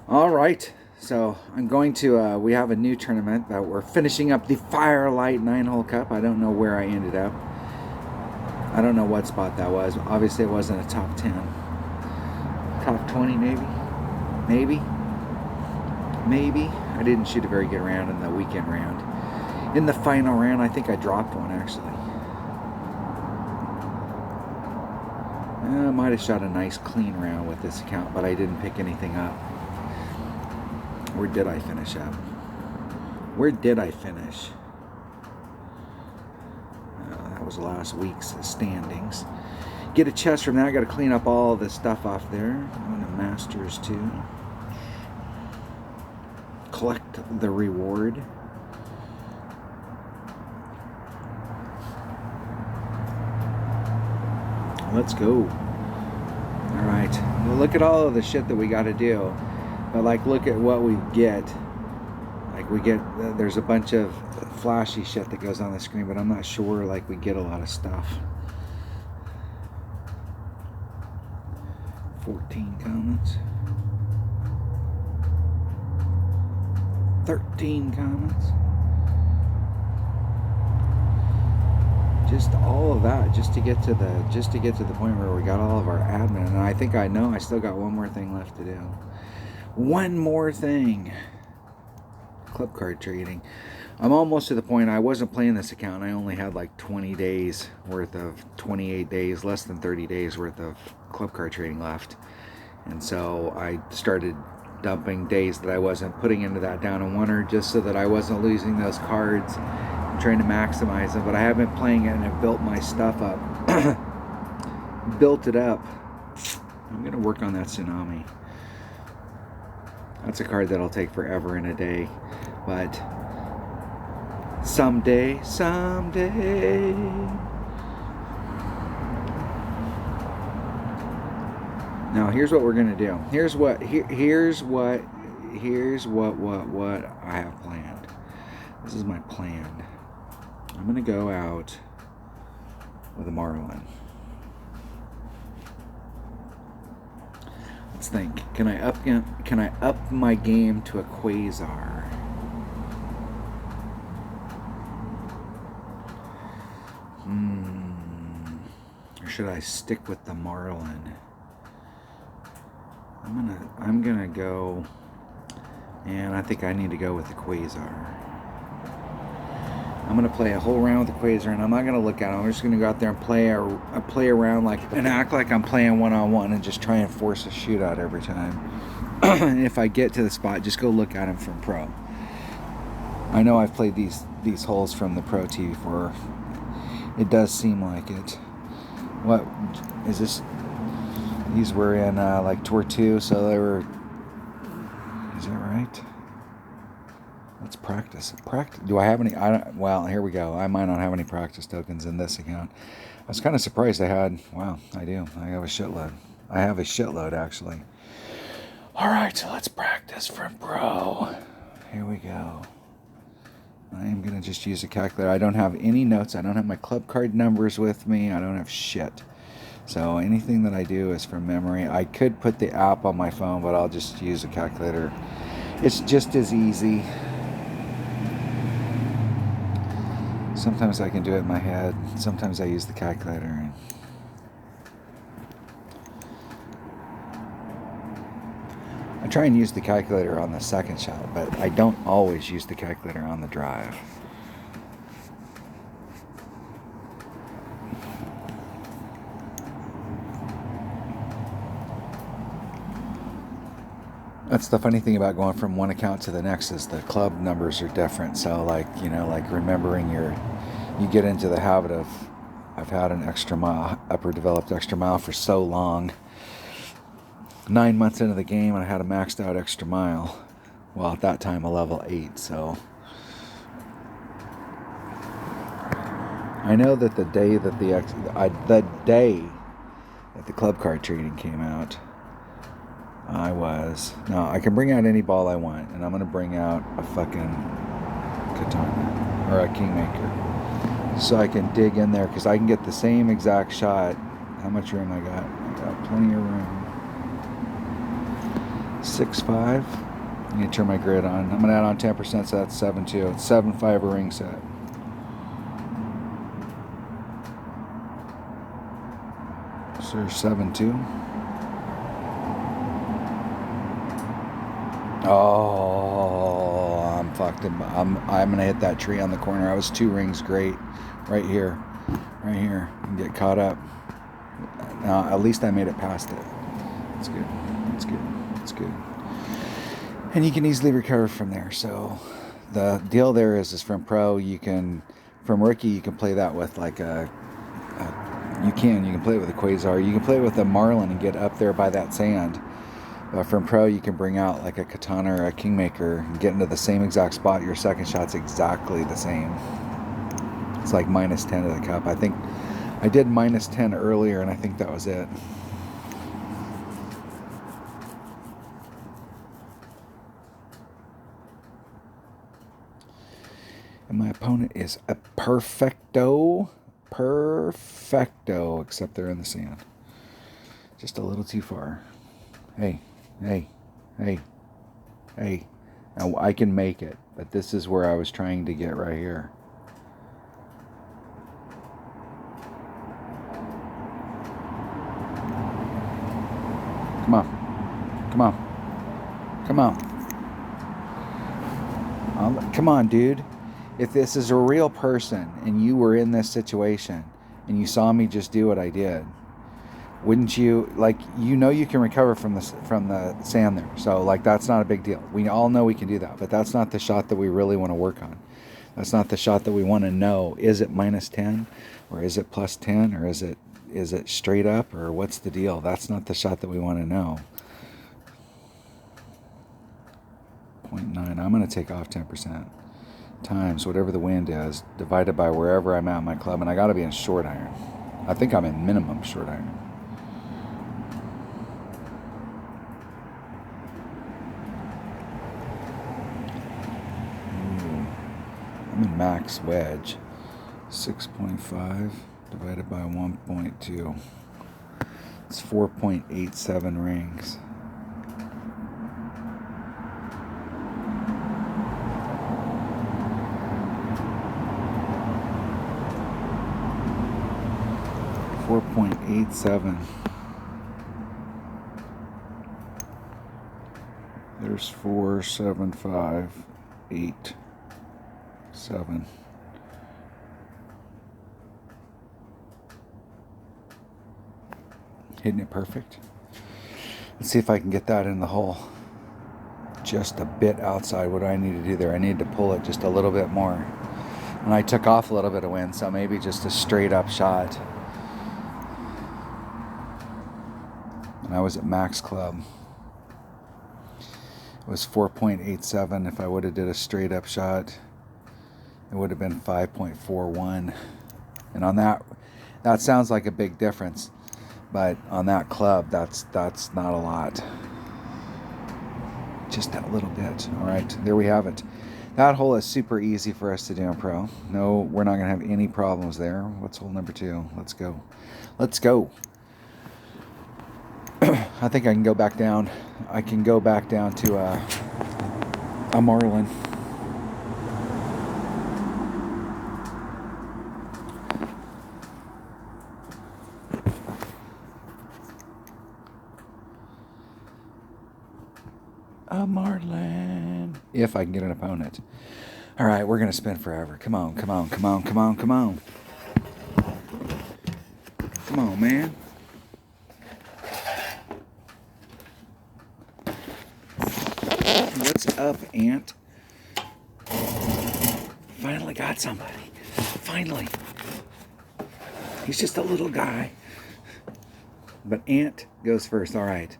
All right. So I'm going to. We have a new tournament that we're finishing up, the Firelight 9-hole Cup. I don't know where I ended up. I don't know what spot that was. Obviously, it wasn't a top 10, top 20, maybe. I didn't shoot a very good round in the weekend round. In the final round, I think I dropped one actually. I might have shot a nice clean round with this account, but I didn't pick anything up. Where did I finish up? Where did I finish? That was last week's standings. Get a chest from that. I got to clean up all the stuff off there. I'm going to Masters too. Collect the reward. Let's go. All right. Well, look at all of the shit that we got to do. But like, look at what we get. Like there's a bunch of flashy shit that goes on the screen, but I'm not sure like we get a lot of stuff. 14 comments. 13 comments. Just all of that, just to get to the point where we got all of our admin. And I think I know I still got one more thing left to do. One more thing. Club card trading. I'm almost to the point. I wasn't playing this account. I only had like 20 days worth of 28 days, less than 30 days worth of club card trading left. And so I started dumping days that I wasn't putting into that down in oneer, just so that I wasn't losing those cards. I'm trying to maximize them, but I have been playing it and I've built my stuff up. Built it up. I'm going to work on that Tsunami. That's a card that'll take forever and a day, but someday. Now here's what we're gonna do. Here's what I have planned. This is my plan. I'm gonna go out with a Marlin. Let's think. Can I up my game to a Quasar? Or should I stick with the Marlin? I'm gonna go, and I think I need to go with the Quasar. I'm gonna play a whole round with the Quasar, and I'm not gonna look at him. I'm just gonna go out there and play around and act like I'm playing one-on-one, and just try and force a shootout every time. And if I get to the spot, just go look at him from pro. I know I've played these holes from the pro tee before. It does seem like it. What is this? These were in like Tour 2, so they were. Is that right? Let's practice. Do I have any? Well, here we go. I might not have any practice tokens in this account. I was kind of surprised I had. Wow, I do. I have a shitload. I have a shitload, actually. All right, so let's practice from pro. Here we go. I am going to just use a calculator. I don't have any notes. I don't have my club card numbers with me. I don't have shit. So anything that I do is from memory. I could put the app on my phone, but I'll just use a calculator. It's just as easy. Sometimes I can do it in my head. Sometimes I use the calculator. I try and use the calculator on the second shot, but I don't always use the calculator on the drive. That's the funny thing about going from one account to the next, is the club numbers are different. So like remembering you get into the habit of, I've had an extra mile, upper developed extra mile for so long. 9 months into the game, and I had a maxed out extra mile. Well, at that time, a level 8. So I know that the day that the club card trading came out, I can bring out any ball I want, and I'm going to bring out a fucking katana or a kingmaker, so I can dig in there, because I can get the same exact shot. How much room I got? I got plenty of room. 6.5. I need to turn my grid on. I'm going to add on 10%, so that's 7.2. It's 7.5 a ring set. So 7.2. Oh, I'm fucked. I'm going to hit that tree on the corner. I was 2 rings great. Right here. Right here. And get caught up. At least I made it past it. It's good. It's good. It's good. And you can easily recover from there. So the deal there is from pro, you can, from rookie, you can play that with like you can play it with a quasar. You can play it with a marlin and get up there by that sand. From pro, you can bring out like a katana or a kingmaker and get into the same exact spot. Your second shot's exactly the same. It's like minus 10 to the cup. I think I did minus 10 earlier, and I think that was it. And my opponent is a perfecto, except they're in the sand. Just a little too far. Hey. Now I can make it, but this is where I was trying to get right here. Come on. Come on, dude. If this is a real person and you were in this situation and you saw me just do what I did, wouldn't you, like, you can recover from the sand there. So, like, that's not a big deal. We all know we can do that, but that's not the shot that we really want to work on. That's not the shot that we want to know. Is it minus 10 or is it plus 10 or is it straight up or what's the deal? That's not the shot that we want to know. 0.9. I'm going to take off 10%. Times whatever the wind is, divided by wherever I'm at in my club, and I got to be in short iron. I think I'm in minimum short iron. I'm in max wedge. 6.5 divided by 1.2. It's 4.87 rings. .87. There's 4, 7, 5, 8, 7. Hitting it perfect. Let's see if I can get that in the hole. Just a bit outside. What do I need to do there? I need to pull it just a little bit more. And I took off a little bit of wind, so maybe just a straight up shot. And I was at max club. It was 4.87. If I would have did a straight up shot, it would have been 5.41. And on that sounds like a big difference, but on that club, that's not a lot. Just that little bit. All right, there we have it. That hole is super easy for us to do in pro. No, we're not gonna have any problems there. What's hole number 2? Let's go. Let's go. I think I can go back down. I can go back down to a marlin. A marlin. If I can get an opponent. All right, we're going to spin forever. Come on. Come on, man. What's up, Ant? Finally got somebody. Finally. He's just a little guy. But Ant goes first. All right.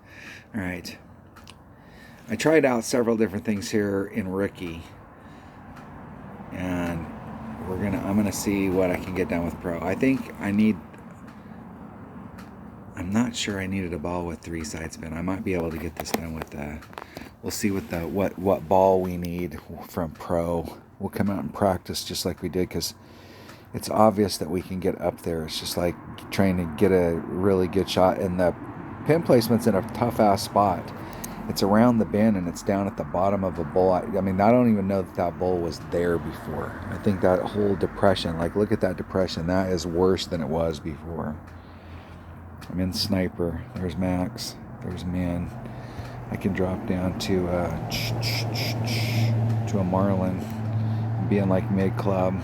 I tried out several different things here in rookie. And I'm gonna see what I can get done with pro. I think I'm not sure I needed a ball with 3 side spin. I might be able to get this done with we'll see what ball we need from pro. We'll come out and practice just like we did, because it's obvious that we can get up there. It's just like trying to get a really good shot, and the pin placement's in a tough ass spot. It's around the bend and it's down at the bottom of a bowl. I mean, I don't even know that bowl was there before. I think that whole depression, like look at that depression, that is worse than it was before. I'm in sniper. There's Max. There's Min. I can drop down to a Marlin and be in like mid club.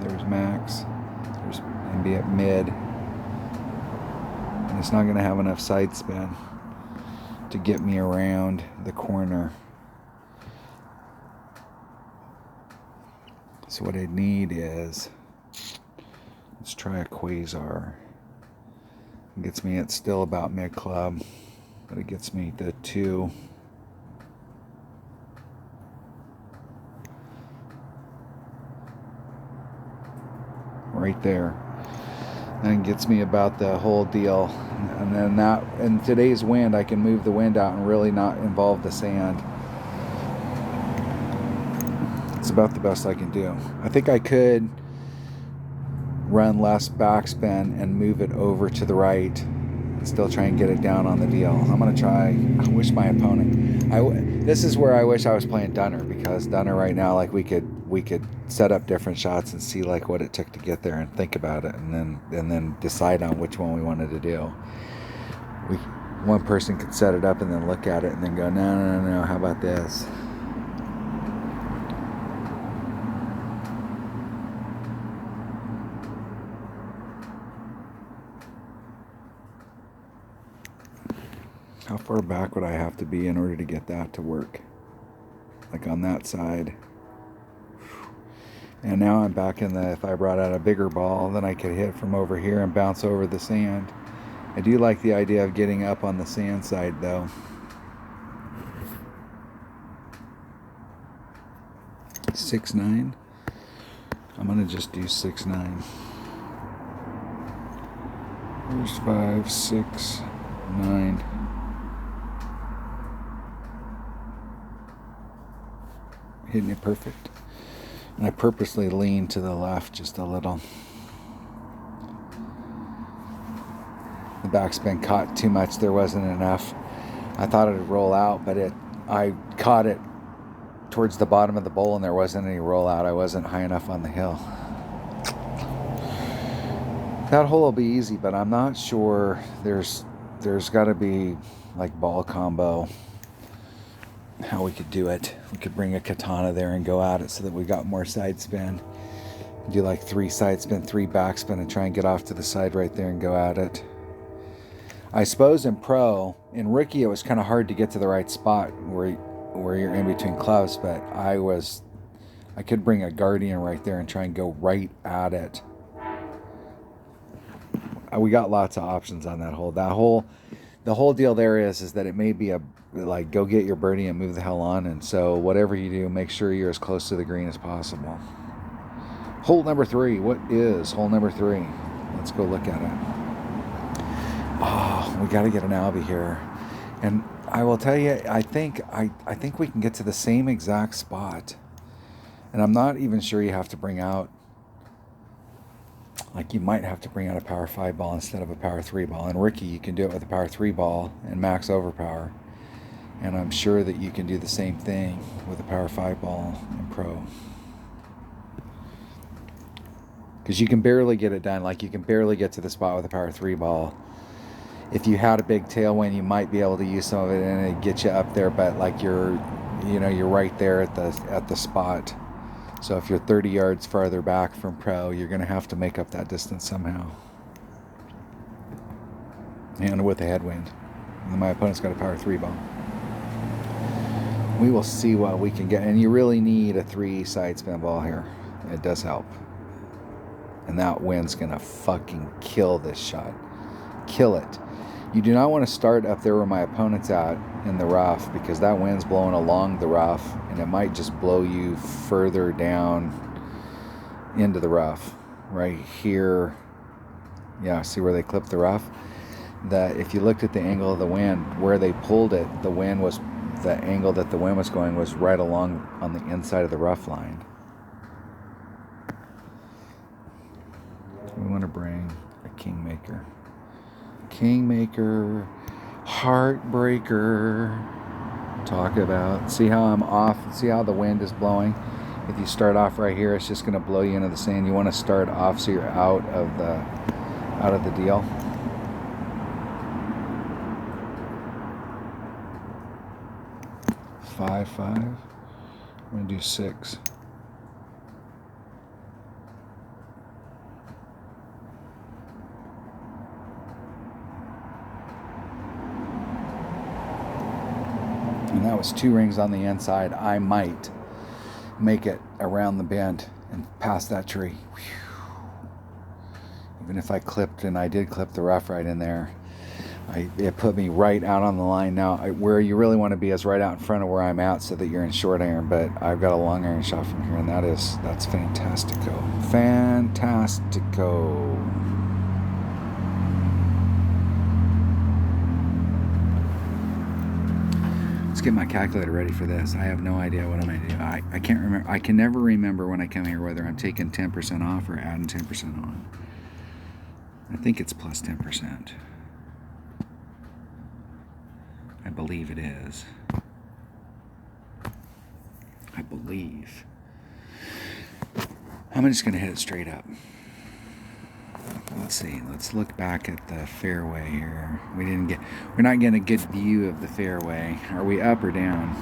There's Max. And be at mid. And it's not going to have enough side spin to get me around the corner. So what I need is, let's try a Quasar. It gets me at still about mid club, but it gets me the 2. Right there. And gets me about the whole deal. And then that, in today's wind, I can move the wind out and really not involve the sand. It's about the best I can do. I think I could run less backspin and move it over to the right and still try and get it down on the deal. I'm going to try. I wish my opponent... this is where I wish I was playing Dunner, because Dunner right now, like we could set up different shots and see like what it took to get there and think about it, and then decide on which one we wanted to do. One person could set it up and then look at it and then go, no, how about this? How far back would I have to be in order to get that to work? Like on that side. And now I'm back in the, if I brought out a bigger ball, then I could hit from over here and bounce over the sand. I do like the idea of getting up on the sand side though. 6-9. I'm gonna just do 6-9. There's 5, 6, 9. Hitting it perfect. And I purposely lean to the left just a little. The backspin caught too much. There wasn't enough. I thought it would roll out, but I caught it towards the bottom of the bowl and there wasn't any rollout. I wasn't high enough on the hill. That hole will be easy, but I'm not sure. There's got to be like ball combo. How we could do it. We could bring a katana there and go at it so that we got more side spin. Do like 3 side spin, 3 backspin, and try and get off to the side right there and go at it. I suppose in rookie, it was kind of hard to get to the right spot where you're in between clubs, but I could bring a guardian right there and try and go right at it. We got lots of options on that hole. The whole deal there is that it may be like go get your birdie and move the hell on, and so whatever you do, make sure you're as close to the green as possible. Hole number 3. What is hole number 3? Let's go look at it. Oh, we got to get an Albie here, and I will tell you, I think we can get to the same exact spot, and I'm not even sure you have to bring out. Like you might have to bring out a power 5 ball instead of a power 3 ball. In rookie, you can do it with a power 3 ball and max overpower. And I'm sure that you can do the same thing with a power 5 ball in pro. Because you can barely get it done. Like you can barely get to the spot with a power 3 ball. If you had a big tailwind, you might be able to use some of it and it get you up there. But like you're right there at the spot. So if you're 30 yards farther back from pro, you're going to have to make up that distance somehow. And with a headwind. And my opponent's got a power 3 ball. We will see what we can get. And you really need a 3 side spin ball here. It does help. And that wind's going to fucking kill this shot. Kill it. You do not want to start up there where my opponent's at in the rough, because that wind's blowing along the rough and it might just blow you further down into the rough. Right here. Yeah, see where they clipped the rough? If you looked at the angle of the wind, where they pulled it, the angle that the wind was going was right along on the inside of the rough line. We want to bring a Kingmaker, Heartbreaker. talk about. See how I'm off? See how the wind is blowing? If you start off right here, it's just going to blow you into the sand. You want to start off so you're out of the deal. Five. I'm going to do 6. And that was 2 rings on the inside. I might make it around the bend and past that tree. Whew. Even if I clipped, and I did clip the rough right in there, it put me right out on the line. Now, where you really want to be is right out in front of where I'm at so that you're in short iron, but I've got a long iron shot from here, and that's fantastico. Fantastico. Let's get my calculator ready for this. I have no idea what I'm going to do. I can't remember. I can never remember when I come here whether I'm taking 10% off or adding 10% on. I think it's plus 10%. I believe it is. I believe. I'm just going to hit it straight up. Let's see. Let's look back at the fairway here. We're not getting a good view of the fairway. Are we up or down?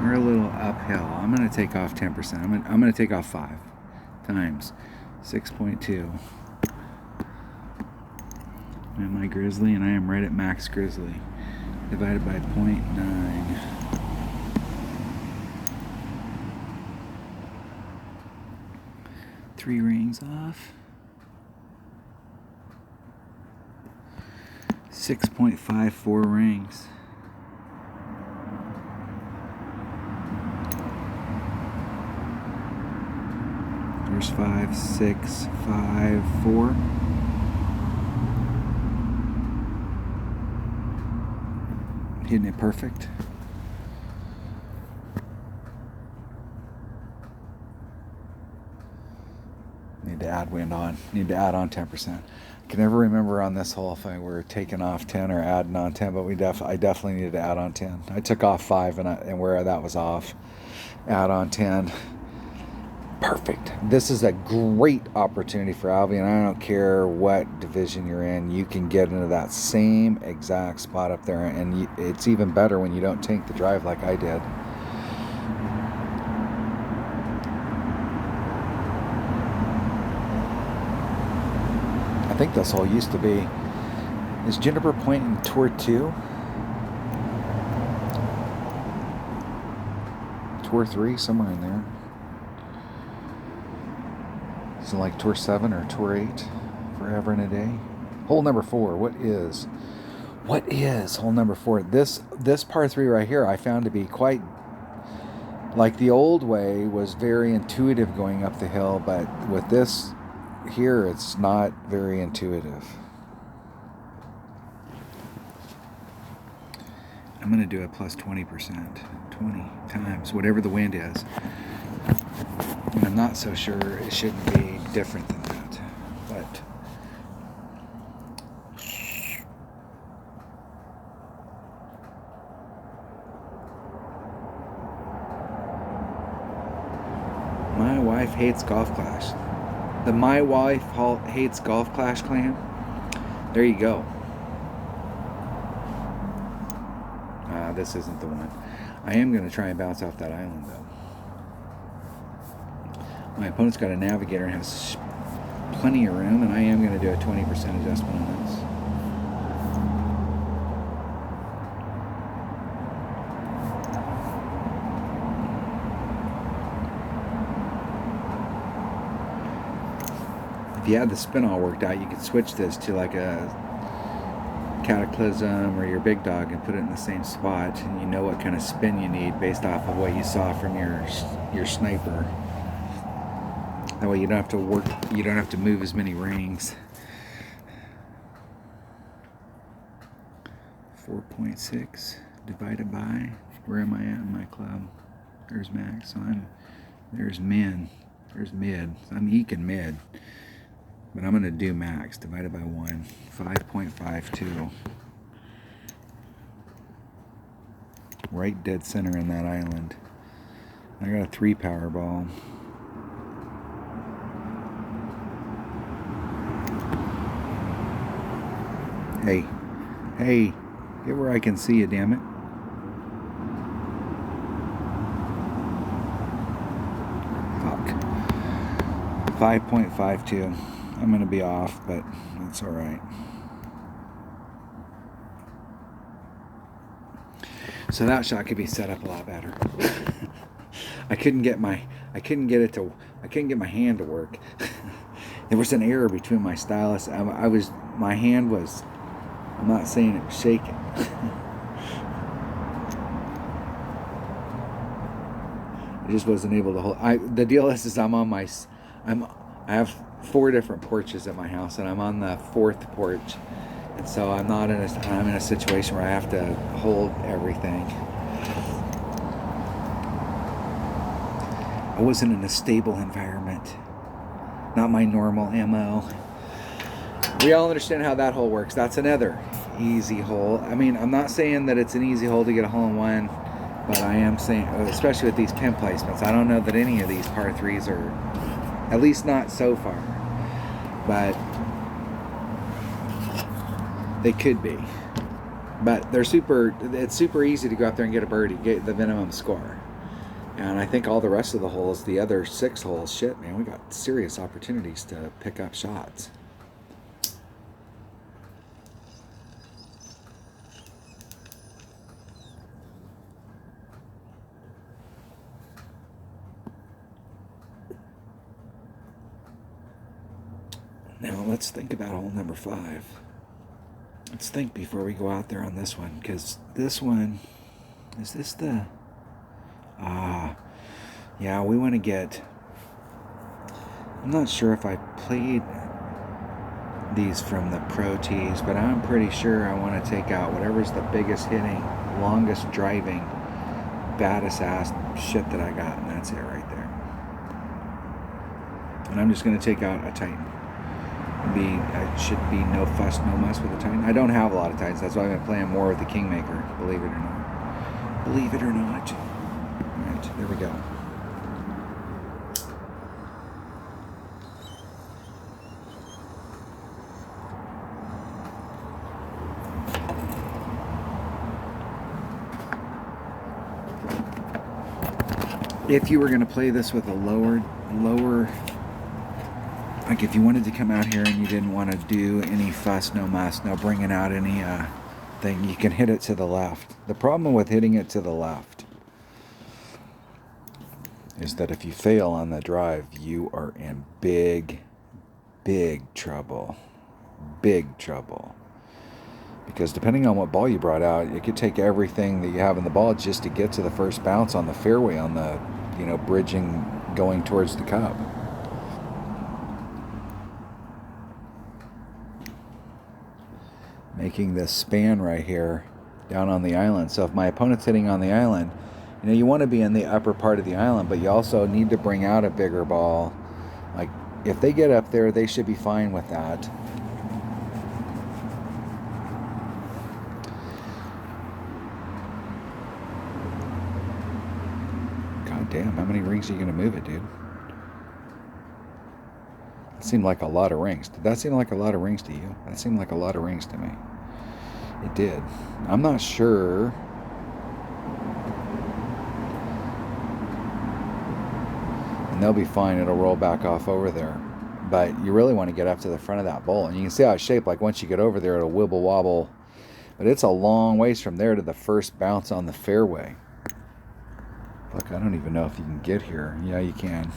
We're a little uphill. I'm going to take off 10%. I'm going to take off 5 times 6.2. Am I grizzly? And I am right at max grizzly. Divided by 0.9. Three rings off. 6.54 rings. There's 5, 6, 5, 4. Hitting it perfect. Need to add wind on. Need to add on 10%. I can never remember on this hole if I were taking off 10 or adding on 10, but I definitely needed to add on 10. I took off 5 and where that was off, add on 10. Perfect. This is a great opportunity for Albion. I don't care what division you're in. You can get into that same exact spot up there, and it's even better when you don't tank the drive like I did. I think this hole used to be. Is Juniper Point in Tour 2? Tour 3? Somewhere in there. So like Tour 7 or Tour 8, forever and a day. Hole number 4, what is hole number 4? This par 3 right here I found to be quite, like the old way was very intuitive going up the hill, but with this here it's not very intuitive. I'm going to do a plus 20%, 20 times, whatever the wind is. And I'm not so sure it shouldn't be different than that, but My Wife Hates Golf Clash. The My Wife Hates Golf Clash clan. There you go. This isn't the one. I am going to try and bounce off that island though. My opponent's got a navigator and has plenty of room, and I am going to do a 20% adjustment on this. If you had the spin all worked out, you could switch this to like a Cataclysm or your Big Dog and put it in the same spot, and you know what kind of spin you need based off of what you saw from your sniper. That way you don't have to move as many rings. 4.6 divided by, where am I at in my club? There's max, so there's mid. So I'm eking mid. But I'm going to do max divided by 1, 5.52. Right dead center in that island. I got a 3 power ball. Hey, hey, get where I can see you, damn it. Fuck. 5.52. I'm gonna be off, but it's all right. So that shot could be set up a lot better. I couldn't get my hand to work. There was an error between my stylus. My hand was, I'm not saying it was shaking. I just wasn't able to hold. The deal is I have 4 different porches at my house, and I'm on the 4th porch. And so I'm in a situation where I have to hold everything. I wasn't in a stable environment. Not my normal MO. We all understand how that hole works. That's another easy hole. I mean, I'm not saying that it's an easy hole to get a hole-in-one, but I am saying, especially with these pin placements, I don't know that any of these par 3s are, at least not so far. But they could be. But it's super easy to go out there and get a birdie, get the minimum score. And I think all the rest of the holes, the other 6 holes, shit, man, we got serious opportunities to pick up shots. Now let's think about hole number 5. Let's think before we go out there on this one, because this one, is this the, yeah, we want to get, I'm not sure if I played these from the pro tees, but I'm pretty sure I want to take out whatever's the biggest hitting, longest driving, baddest ass shit that I got, and that's it right there. And I'm just going to take out a Titan. It should be no fuss, no muss with a Titan. I don't have a lot of Titans. That's why I've been playing more with the Kingmaker, believe it or not. Believe it or not. All right, there we go. If you were going to play this with a lower, like if you wanted to come out here and you didn't want to do any fuss, no muss, no bringing out any thing, you can hit it to the left. The problem with hitting it to the left is that if you fail on the drive, you are in big trouble. Big trouble. Because depending on what ball you brought out, it could take everything that you have in the ball just to get to the first bounce on the fairway, on the, bridging going towards the cup. Making this span right here down on the island. So if my opponent's hitting on the island, you want to be in the upper part of the island, but you also need to bring out a bigger ball. Like, if they get up there, they should be fine with that. God damn, how many rings are you going to move it, dude? It seemed like a lot of rings. Did that seem like a lot of rings to you? That seemed like a lot of rings to me. It did. I'm not sure. And they'll be fine. It'll roll back off over there. But you really want to get up to the front of that bowl. And you can see how it's shaped. Like once you get over there, it'll wibble wobble. But it's a long ways from there to the first bounce on the fairway. Fuck, I don't even know if you can get here. Yeah, you can.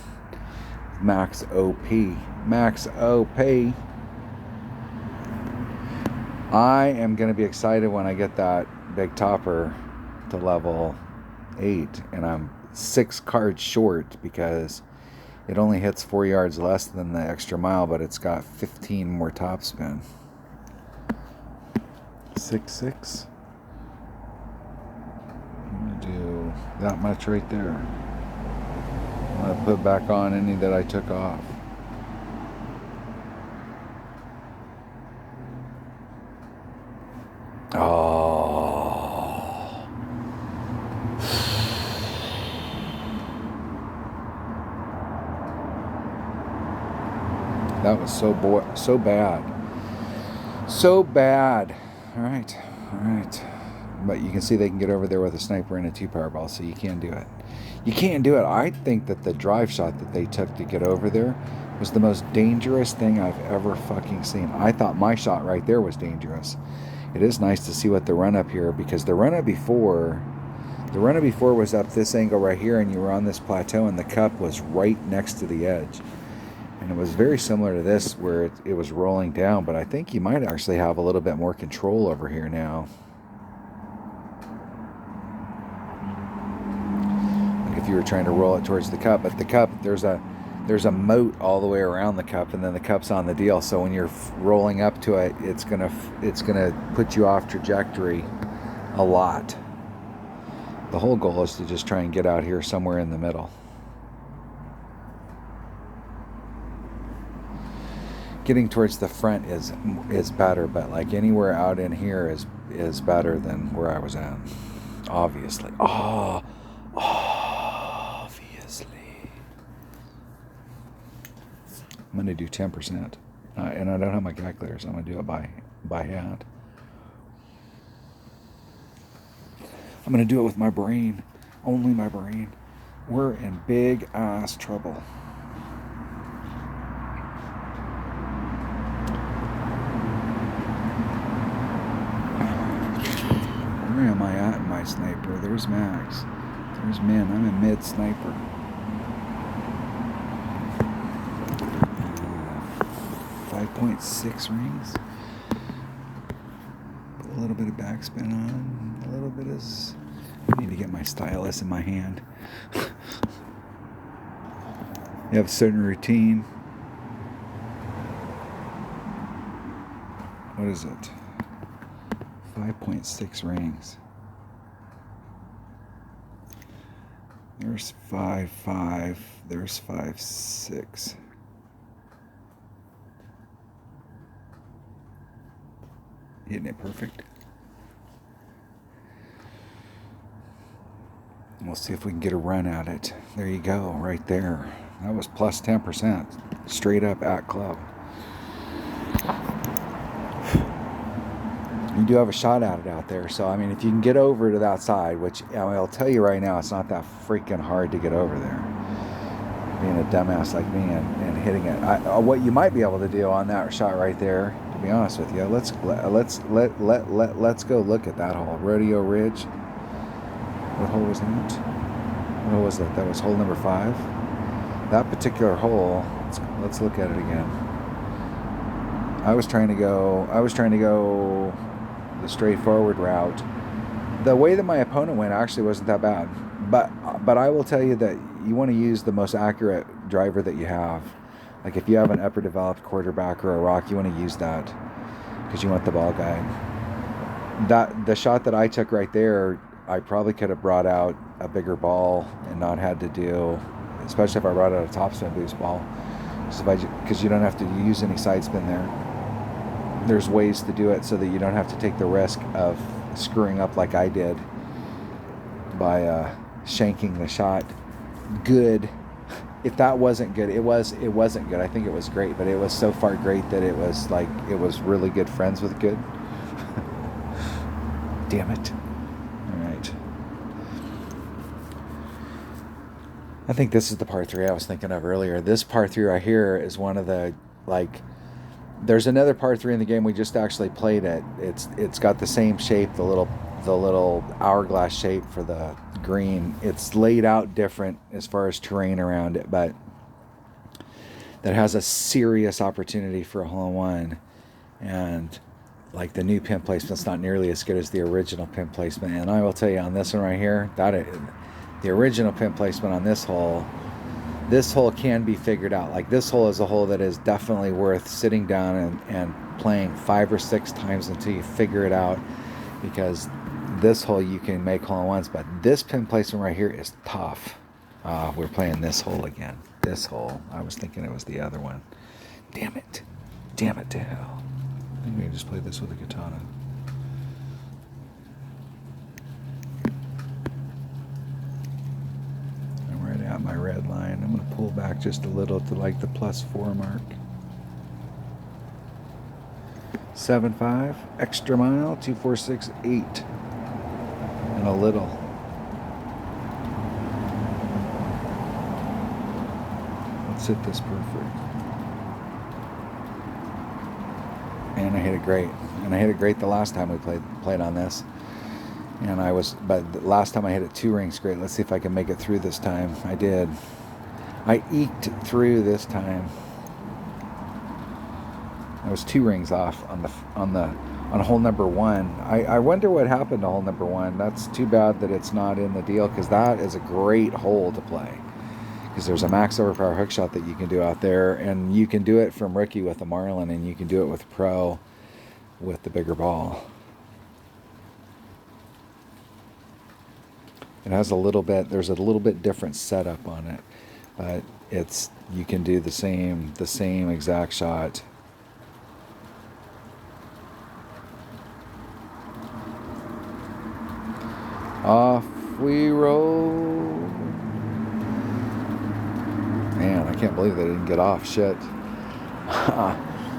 Max OP. Max OP. I am going to be excited when I get that big topper to level 8. And I'm 6 cards short because it only hits 4 yards less than the extra mile, but it's got 15 more topspin. 6-6. I'm going to do that much right there. I'm going to put back on any that I took off. Oh. That was so bad. So bad. All right. But you can see they can get over there with a sniper and a 2 Powerball, so you can't do it. You can't do it. I think that the drive shot that they took to get over there was the most dangerous thing I've ever fucking seen. I thought my shot right there was dangerous. It is nice to see what the run up here, because the run up before was up this angle right here, and you were on this plateau, and the cup was right next to the edge. And it was very similar to this, where it was rolling down, but I think you might actually have a little bit more control over here now. Like if you were trying to roll it towards the cup, but the cup, there's a moat all the way around the cup, and then the cup's on the deal. So when you're rolling up to it, it's gonna put you off trajectory a lot. The whole goal is to just try and get out here somewhere in the middle. Getting towards the front is better, but like anywhere out in here is better than where I was at. Obviously. Obviously. I'm going to do 10%. And I don't have my calculator, so I'm going to do it by hand. I'm going to do it with my brain. Only my brain. We're in big ass trouble. Where am I at in my sniper? There's max. There's min. I'm a mid sniper. 5.6 rings. Put a little bit of backspin on. A little bit is. I need to get my stylus in my hand. You have a certain routine. What is it? 5.6 rings. There's 5.5. There's 5.6. Hitting it perfect. We'll see if we can get a run at it. There you go, right there. That was plus 10%. Straight up at club. You do have a shot at it out there. So, I mean, if you can get over to that side, which I'll tell you right now, it's not that freaking hard to get over there. Being a dumbass like me and hitting it. What you might be able to do on that shot right there, to be honest with you, let's go look at that hole. Rodeo Ridge. What hole was that? What was that? That was hole number 5. That particular hole, let's look at it again. I was trying to go the straightforward route. The way that my opponent went actually wasn't that bad. But I will tell you that you want to use the most accurate driver that you have. Like if you have an upper developed quarterback or a rock, you want to use that because you want the ball guide. The shot that I took right there, I probably could have brought out a bigger ball and not had to do, especially if I brought out a topspin boost ball, because you don't have to use any side spin there. There's ways to do it so that you don't have to take the risk of screwing up like I did by shanking the shot. Good. If that wasn't good, it wasn't good. I think it was great, but it was so far great that it was like it was really good friends with good. Damn it. All right. I think this is the par 3 I was thinking of earlier. This par 3 right here is one of the, like, there's another par 3 in the game. We just actually played it. It's got the same shape, the little hourglass shape for the green. It's laid out different as far as terrain around it, but that has a serious opportunity for a hole-in-one. And like the new pin placement's not nearly as good as the original pin placement. And I will tell you on this one right here, the original pin placement on this hole can be figured out. Like this hole is a hole that is definitely worth sitting down and playing 5 or 6 times until you figure it out, because this hole you can make hole-in-ones, but this pin placement right here is tough. We're playing this hole again. This hole. I was thinking it was the other one. Damn it. Damn it to hell. I think we can just play this with a katana. I'm right at my red line. I'm going to pull back just a little to like the +4 mark. 7.5, extra mile, 2.468, and a little. Let's hit this perfect. And I hit it great. And I hit it great the last time we played on this. And but the last time I hit it 2 rings great. Let's see if I can make it through this time. I did. I eked through this time. I was 2 rings off on hole number 1. I wonder what happened to hole number 1. That's too bad that it's not in the deal, because that is a great hole to play. Because there's a max overpower hook shot that you can do out there, and you can do it from rookie with a Marlin, and you can do it with pro with the bigger ball. It has there's a little bit different setup on it, but you can do the same exact shot. Off we roll. Man, I can't believe they didn't get off. Shit.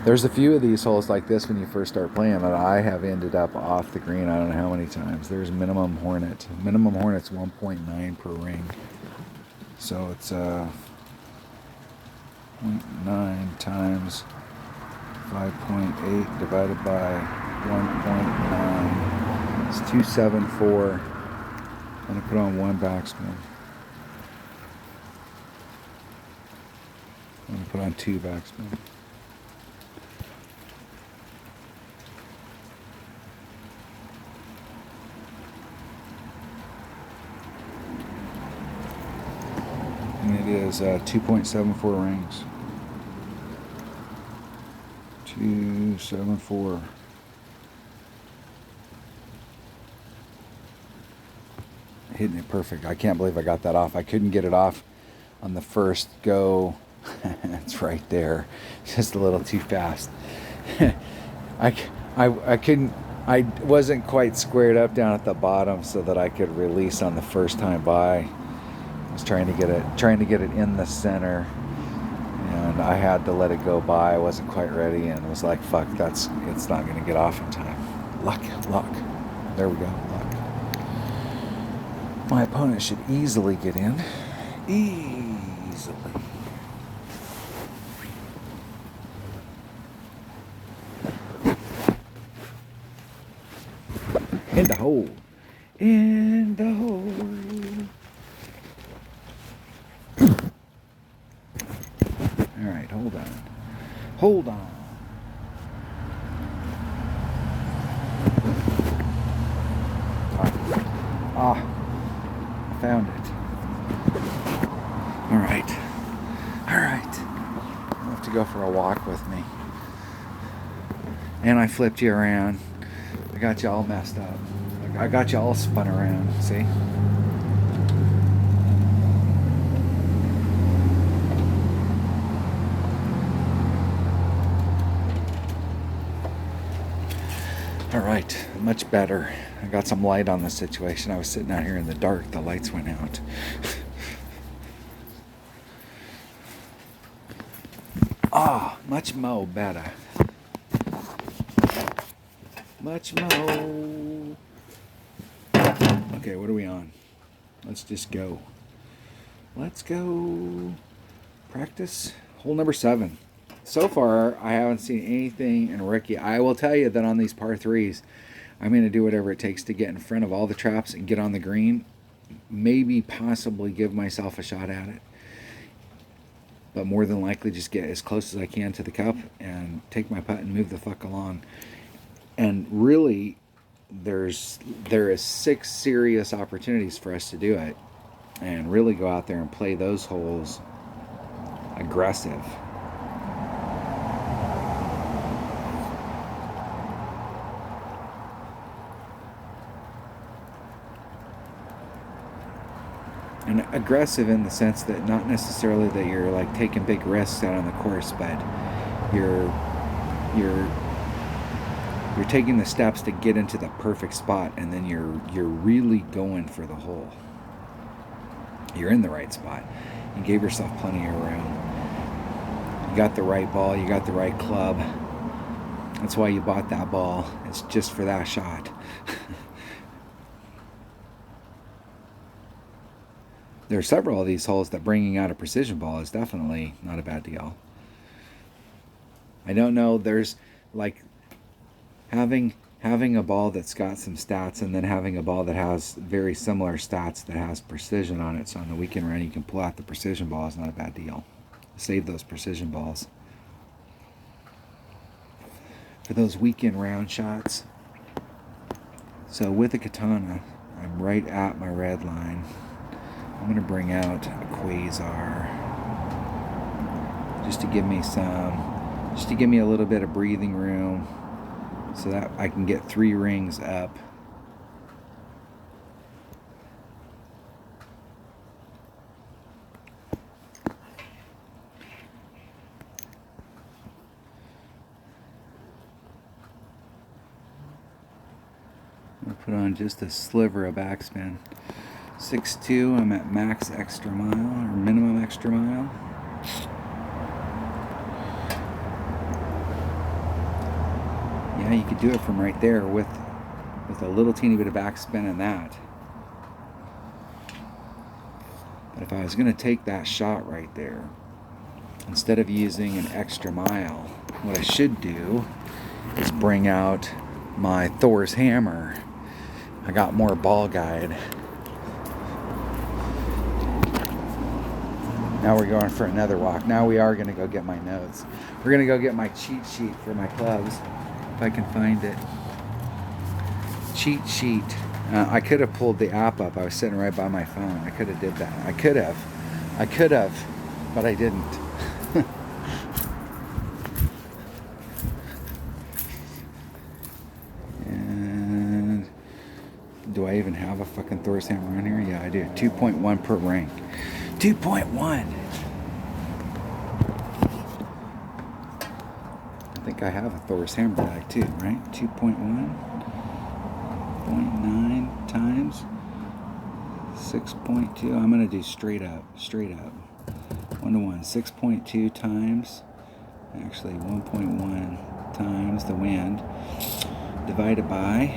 There's a few of these holes like this when you first start playing that I have ended up off the green. I don't know how many times. There's minimum hornet. Minimum hornet's 1.9 per ring. So it's 0.9 times 5.8 divided by 1.9. It's 274. I'm going to put on 1 backspin. I'm going to put on 2 backspin. And it is 2.74 rings. 274. Hitting it perfect. I can't believe I got that off. I couldn't get it off on the first go. It's right there. Just a little too fast. I couldn't. I wasn't quite squared up down at the bottom so that I could release on the first time by. I was trying to get it in the center, and I had to let it go by. I wasn't quite ready, and was like, "Fuck, it's not going to get off in time." Luck. There we go. Luck. My opponent should easily get in. Easily. In the hole. In the hole. All right, hold on. Hold on. I found it. All right. You'll have to go for a walk with me. And I flipped you around. I got you all messed up. I got you all spun around. See? All right, much better. I got some light on the situation. I was sitting out here in the dark. The lights went out. Much more better. Much more. Okay, what are we on? Let's just go. Let's go. Practice hole number 7. So far, I haven't seen anything in rookie. I will tell you that on these par 3s, I'm going to do whatever it takes to get in front of all the traps and get on the green. Maybe possibly give myself a shot at it. But more than likely just get as close as I can to the cup and take my putt and move the fuck along. And really, there is 6 serious opportunities for us to do it. And really go out there and play those holes aggressive. And aggressive in the sense that not necessarily that you're like taking big risks out on the course, but you're taking the steps to get into the perfect spot, and then you're really going for the hole. You're in the right spot. You gave yourself plenty of room. You got the right ball. You got the right club. That's why you bought that ball. It's just for that shot. There are several of these holes that bringing out a precision ball is definitely not a bad deal. I don't know, there's like having a ball that's got some stats and then having a ball that has very similar stats that has precision on it. So on the weekend round you can pull out the precision ball is not a bad deal. Save those precision balls for those weekend round shots. So with the katana, I'm right at my red line. I'm going to bring out a quasar just to give me a little bit of breathing room so that I can get 3 rings up. I'll put on just a sliver of backspin. 6.2, I'm at max extra mile or minimum extra mile. Yeah, you could do it from right there with a little teeny bit of backspin and that. But if I was going to take that shot right there, instead of using an extra mile, what I should do is bring out my Thor's hammer. I got more ball guide. Now we're going for another walk. Now we are going to go get my notes. We're going to go get my cheat sheet for my clubs, if I can find it. Cheat sheet. I could have pulled the app up. I was sitting right by my phone. I could have did that. I could have, but I didn't. And do I even have a fucking Thor's hammer on here? Yeah, I do. 2.1 per rank. 2.1. I think I have a Thor's hammer bag too, right? 2.1. 0.9 times 6.2. I'm going to do straight up. 1-to-1. 6.2 times, actually 1.1 times the wind divided by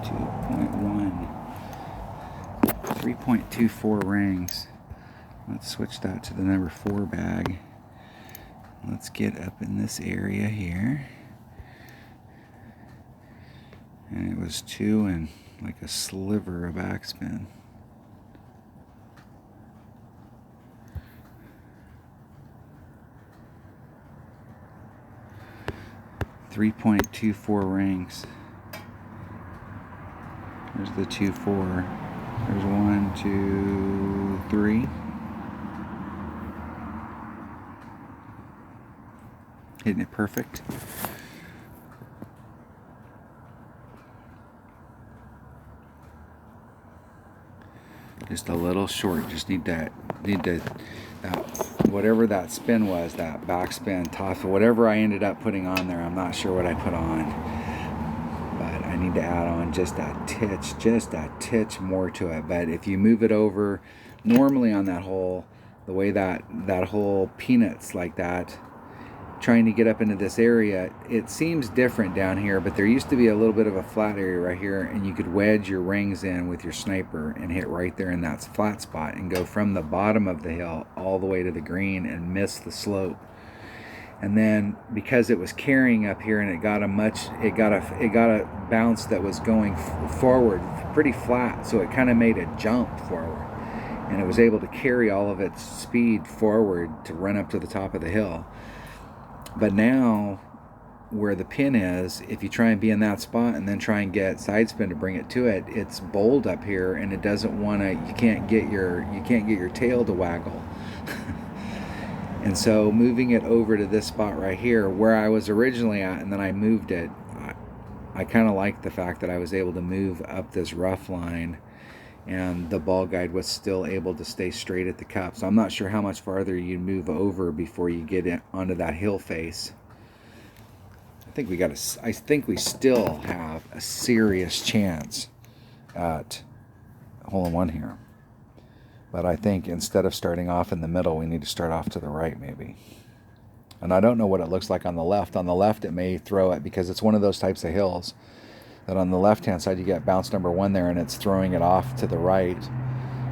2.1. 3.24 rings. Let's switch that to the number 4 bag. Let's get up in this area here. And it was 2 and like a sliver of backspin. .24 rings. There's the 2-4. There's 1, 2, 3. Hitting it perfect. Just a little short. Just need that whatever that spin was, that backspin, toss, whatever I ended up putting on there. I'm not sure what I put on, but I need to add on just a titch more to it. But if you move it over, normally on that hole, the way that hole peanuts like that, trying to get up into this area, it seems different down here, but there used to be a little bit of a flat area right here, and you could wedge your rings in with your sniper and hit right there in that flat spot and go from the bottom of the hill all the way to the green and miss the slope. And then because it was carrying up here and it got a bounce that was going forward pretty flat, so it kind of made a jump forward, and it was able to carry all of its speed forward to run up to the top of the hill. But now, where the pin is, if you try and be in that spot and then try and get side spin to bring it to it, it's bowled up here and it doesn't want to. You can't get your tail to waggle. And so moving it over to this spot right here, where I was originally at, and then I moved it. I kind of liked the fact that I was able to move up this rough line, and the ball guide was still able to stay straight at the cup. So I'm not sure how much farther you move over before you get onto that hill face. I think we still have a serious chance at hole-in-one here. But I think instead of starting off in the middle, we need to start off to the right maybe. And I don't know what it looks like on the left. On the left, it may throw it because it's one of those types of hills that on the left-hand side you get bounce number 1 there, and it's throwing it off to the right,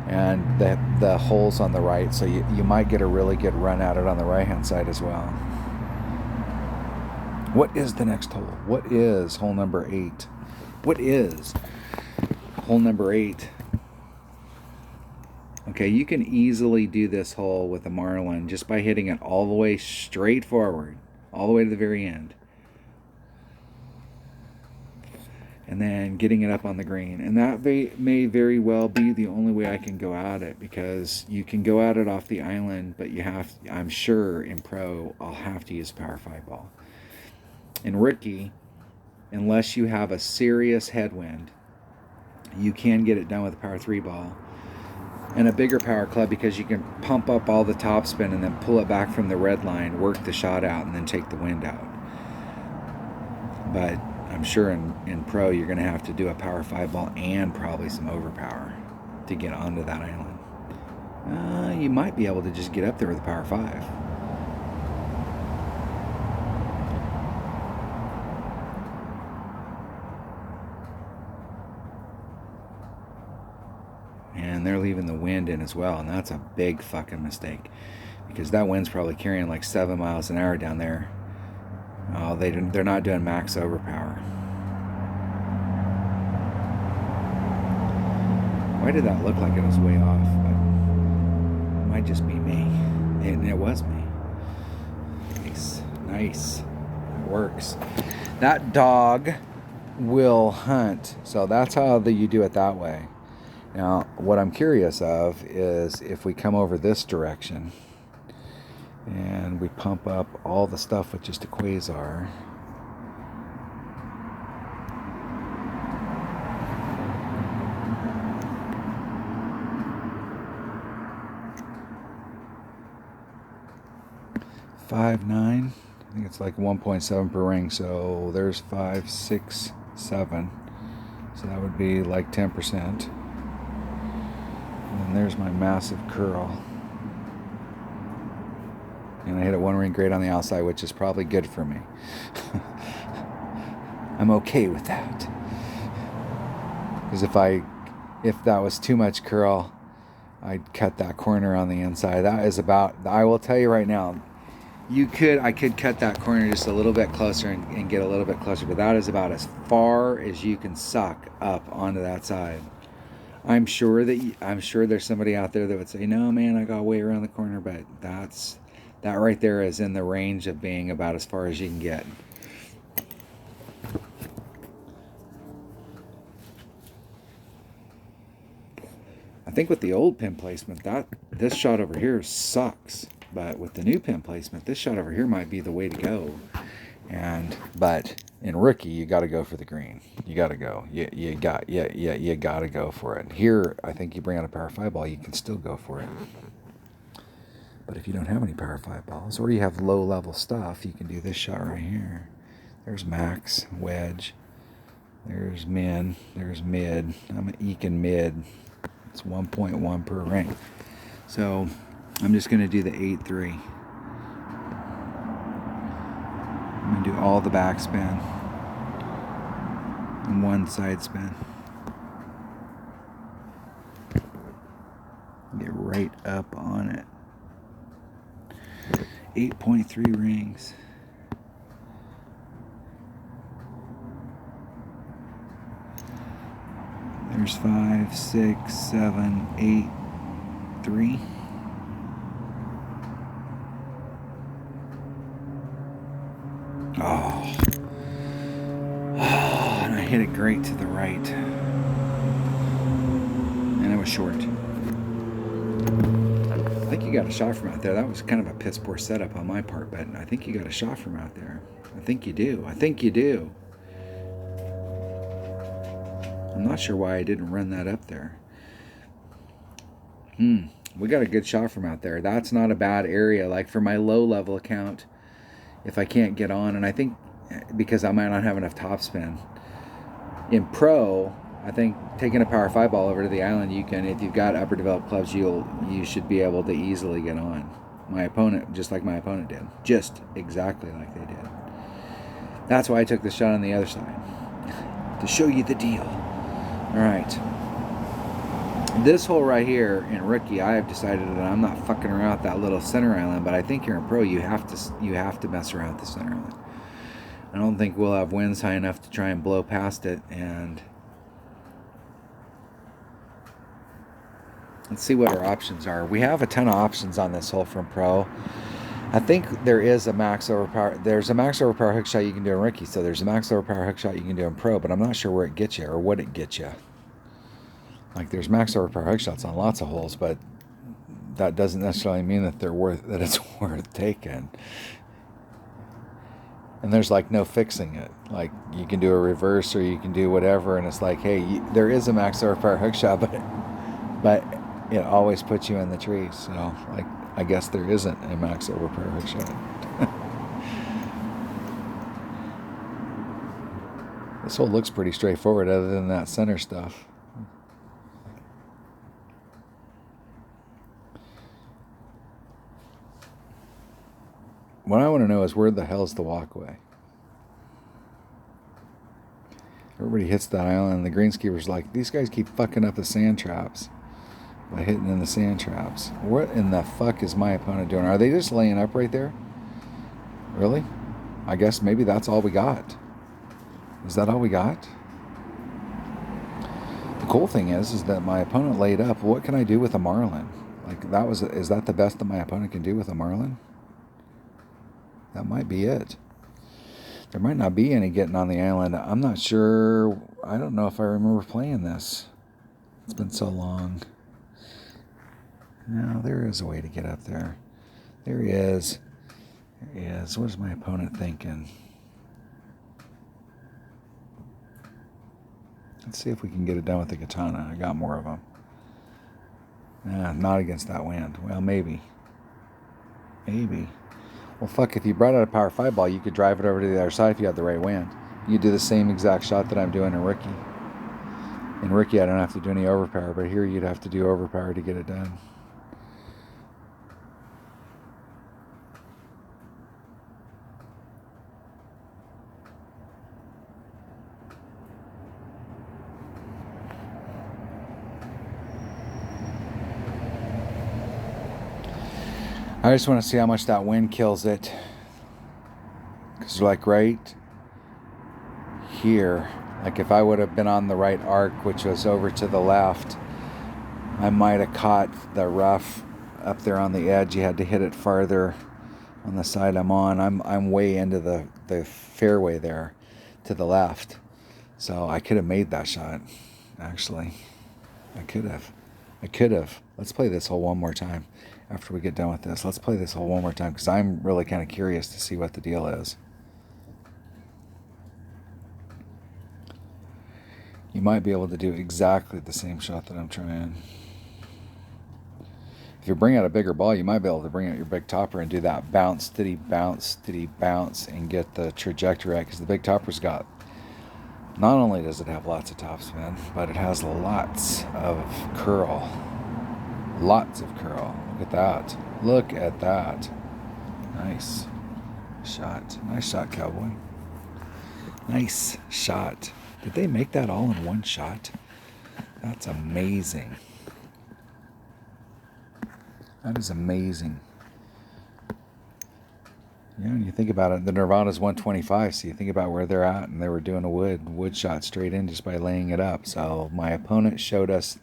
and the hole's on the right, so you might get a really good run at it on the right-hand side as well. What is the next hole? What is hole number 8? What is hole number 8? Okay, you can easily do this hole with a marlin just by hitting it all the way straight forward, all the way to the very end, and then getting it up on the green. And that may very well be the only way I can go at it, because you can go at it off the island, but you have, I'm sure in pro, I'll have to use a power 5 ball. In rookie, unless you have a serious headwind, you can get it done with a power 3 ball and a bigger power club, because you can pump up all the topspin and then pull it back from the red line, work the shot out, and then take the wind out. But I'm sure in pro you're going to have to do a power 5 ball and probably some overpower to get onto that island. You might be able to just get up there with a power 5. And they're leaving the wind in as well, and that's a big fucking mistake, because that wind's probably carrying like 7 miles an hour down there. Oh, they're not doing max overpower. Why did that look like it was way off? But it might just be me. And it was me. Nice. It works. That dog will hunt. So that's how you do it that way. Now, what I'm curious of is if we come over this direction and we pump up all the stuff with just a quasar. $5.9. I think it's like 1.7 per ring. So there's 5, 6, 7. So that would be like 10%. And there's my massive curl. And I hit it 1 ring great on the outside, which is probably good for me. I'm okay with that. Because if that was too much curl, I'd cut that corner on the inside. That is about, I will tell you right now, I could cut that corner just a little bit closer and get a little bit closer, but that is about as far as you can suck up onto that side. I'm sure there's somebody out there that would say, no man, I got way around the corner, but that right there is in the range of being about as far as you can get. I think with the old pin placement, this shot over here sucks, but with the new pin placement, this shot over here might be the way to go. But in rookie, you got to go for the green. You got to go. You got to go for it. Here, I think you bring out a power 5 ball, you can still go for it. But if you don't have any power 5 balls, or you have low level stuff, you can do this shot right here. There's max, wedge. There's min. There's mid. I'm eking mid. It's 1.1 per ring. So I'm just going to do the 8-3. I'm going to do all the backspin and 1 side spin. Get right up on it. 8.3 rings. There's 5, 6, 7, 8, 3. Oh, and I hit it great to the right. And it was short. I think you got a shot from out there. That was kind of a piss poor setup on my part, but I think you got a shot from out there. I think you do. I'm not sure why I didn't run that up there. We got a good shot from out there. That's not a bad area. Like for my low level account, if I can't get on, and I think because I might not have enough topspin. In pro, I think taking a power 5 ball over to the island, you can, if you've got upper developed clubs, you should be able to easily get on. my opponent, just like my opponent did. Just exactly like they did. That's why I took the shot on the other side. To show you the deal. Alright. This hole right here in rookie, I have decided that I'm not fucking around with that little center island, but I think here in pro you have to mess around with the center island. I don't think we'll have winds high enough to try and blow past it, and let's see what our options are. We have a ton of options on this hole from pro. I think there is a max overpower. There's a max overpower hook shot you can do in rookie, so there's a max overpower hook shot you can do in pro, but I'm not sure where it gets you or what it gets you. Like there's max overpower hook shots on lots of holes, but that doesn't necessarily mean that it's worth taking. And there's like no fixing it. Like you can do a reverse or you can do whatever, and it's like, hey, there is a max overpower hook shot, but it always puts you in the trees. So like I guess there isn't a max overpower hook shot. This hole looks pretty straightforward other than that center stuff. What I want to know is where the hell's the walkway? Everybody hits that island, and the greenskeeper's like, these guys keep fucking up the sand traps by hitting in the sand traps. What in the fuck is my opponent doing? Are they just laying up right there? Really? I guess maybe that's all we got. Is that all we got? The cool thing is that my opponent laid up. What can I do with a marlin? Like is that the best that my opponent can do with a marlin? That might be it. There might not be any getting on the island. I'm not sure. I don't know if I remember playing this. It's been so long. No, there is a way to get up there. There is. There is. What is my opponent thinking? Let's see if we can get it done with the katana. I got more of them. Not against that wind. Well, maybe. Maybe. Well, fuck, if you brought out a power 5 ball, you could drive it over to the other side if you had the right wind. You do the same exact shot that I'm doing in rookie. In rookie, I don't have to do any overpower, but here you'd have to do overpower to get it done. I just want to see how much that wind kills it. Because like right here, like if I would have been on the right arc, which was over to the left, I might have caught the rough up there on the edge. You had to hit it farther on the side I'm on. I'm way into the fairway there to the left. So I could have made that shot, actually. I could have. Let's play this hole one more time. After we get done with this, let's play this hole one more time because I'm really kind of curious to see what the deal is. You might be able to do exactly the same shot that I'm trying. If you bring out a bigger ball, you might be able to bring out your big topper and do that bounce, steady bounce, and get the trajectory right, because the big topper's got, not only does it have lots of topspin, but it has lots of curl. Lots of curl. Look at that. Look at that. Nice shot. Nice shot, cowboy. Nice shot. Did they make that all in one shot? That's amazing. That is amazing. Yeah, and you think about it, the Nirvana's 125, so you think about where they're at, and they were doing a wood shot straight in just by laying it up. So my opponent showed us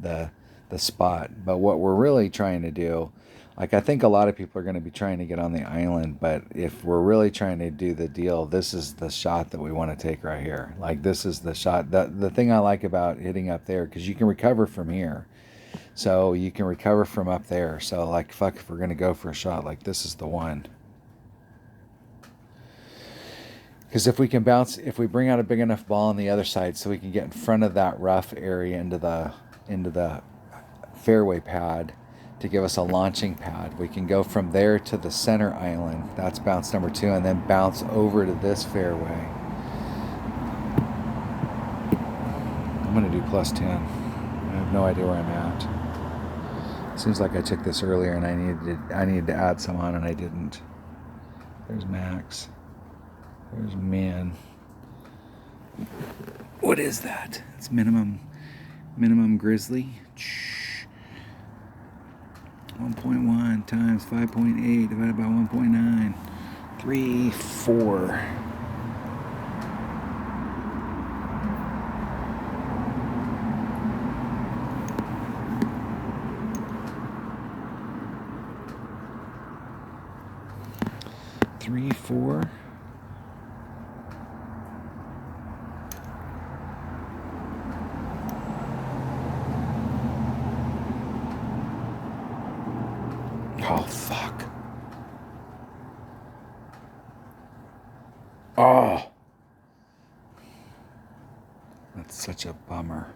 the spot. But what we're really trying to do, like I think a lot of people are going to be trying to get on the island, but if we're really trying to do the deal, this is the shot that we want to take right here. Like this is the shot. The thing I like about hitting up there, because you can recover from here. So you can recover from up there. So like, fuck, if we're going to go for a shot, like this is the one. Because if we can bounce, if we bring out a big enough ball on the other side so we can get in front of that rough area into the fairway pad to give us a launching pad, we can go from there to the center island. That's bounce number 2, and then bounce over to this fairway. I'm going to do +10. I have no idea where I'm at. Seems like I took this earlier and I needed to add some on and I didn't. There's Max. There's Min. What is that? It's minimum grizzly. 1.1 times 5.8 divided by 1.9. 3, 4. Oh, fuck. Oh. That's such a bummer.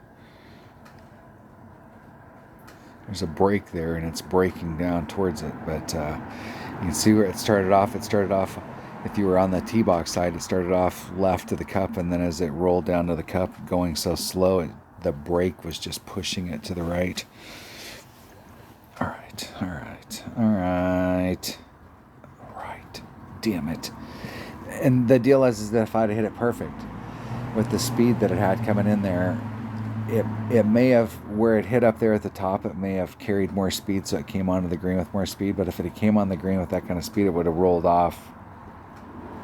There's a break there and it's breaking down towards it, but you can see where it started off. It started off, if you were on the tee box side, it started off left to the cup, and then as it rolled down to the cup, going so slow, the break was just pushing it to the right. All right. Damn it. And the deal is that if I'd hit it perfect with the speed that it had coming in there, it may have, where it hit up there at the top, it may have carried more speed, so it came onto the green with more speed. But if it came on the green with that kind of speed, it would have rolled off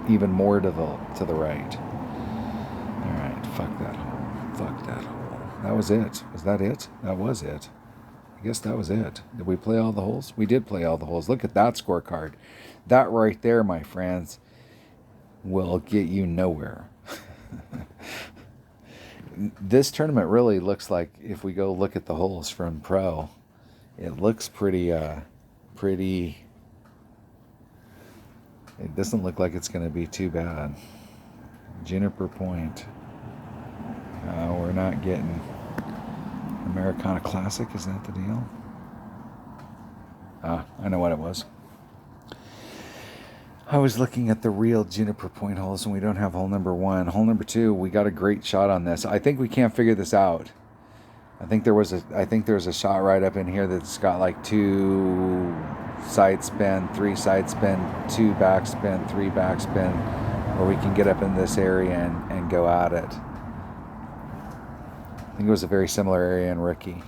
even more to the right. All right, fuck that hole. That was it. Was that it? That was it. I guess that was it. Did we play all the holes? We did play all the holes. Look at that scorecard. That right there, my friends, will get you nowhere. This tournament really looks like, if we go look at the holes from pro, it looks pretty, it doesn't look like it's going to be too bad. Juniper Point. We're not getting Americana Classic, is that the deal? I know what it was. I was looking at the real Juniper Point holes, and we don't have hole number 1. Hole number 2, we got a great shot on this. I think we can't figure this out. I think there was a shot right up in here that's got like 2 side spin, 3 side spin, 2 back spin, 3 back spin, where we can get up in this area and go at it. I think it was a very similar area in Ricky.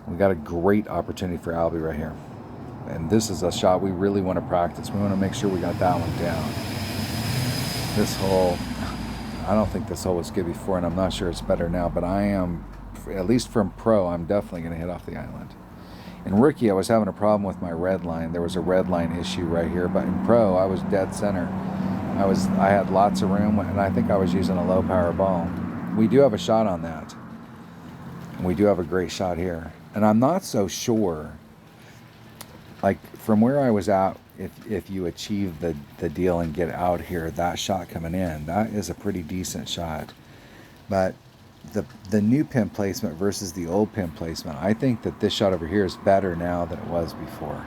We got a great opportunity for Albie right here. And this is a shot we really want to practice. We want to make sure we got that one down. This hole, I don't think this hole was good before, and I'm not sure it's better now, but I am, at least from pro, I'm definitely going to hit off the island. In rookie, I was having a problem with my red line. There was a red line issue right here, but in pro, I was dead center. I had lots of room, and I think I was using a low power ball. We do have a shot on that. We do have a great shot here. And I'm not so sure, like from where I was at, if you achieve the deal and get out here, that shot coming in, that is a pretty decent shot. But the new pin placement versus the old pin placement, I think that this shot over here is better now than it was before.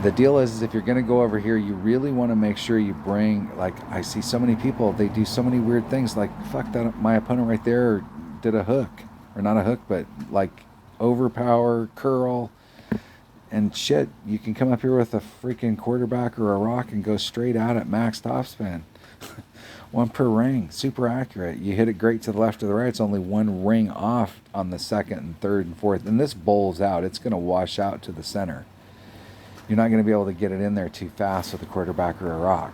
The deal is if you're going to go over here, you really want to make sure you bring, like I see so many people, they do so many weird things, like fuck that, my opponent right there did a hook, or not a hook, but like overpower, curl, and shit. You can come up here with a freaking quarterback or a rock and go straight out at max topspin. 1 per ring, super accurate. You hit it great to the left or the right. It's only 1 ring off on the second and third and fourth. And this bowls out. It's going to wash out to the center. You're not going to be able to get it in there too fast with a quarterback or a rock.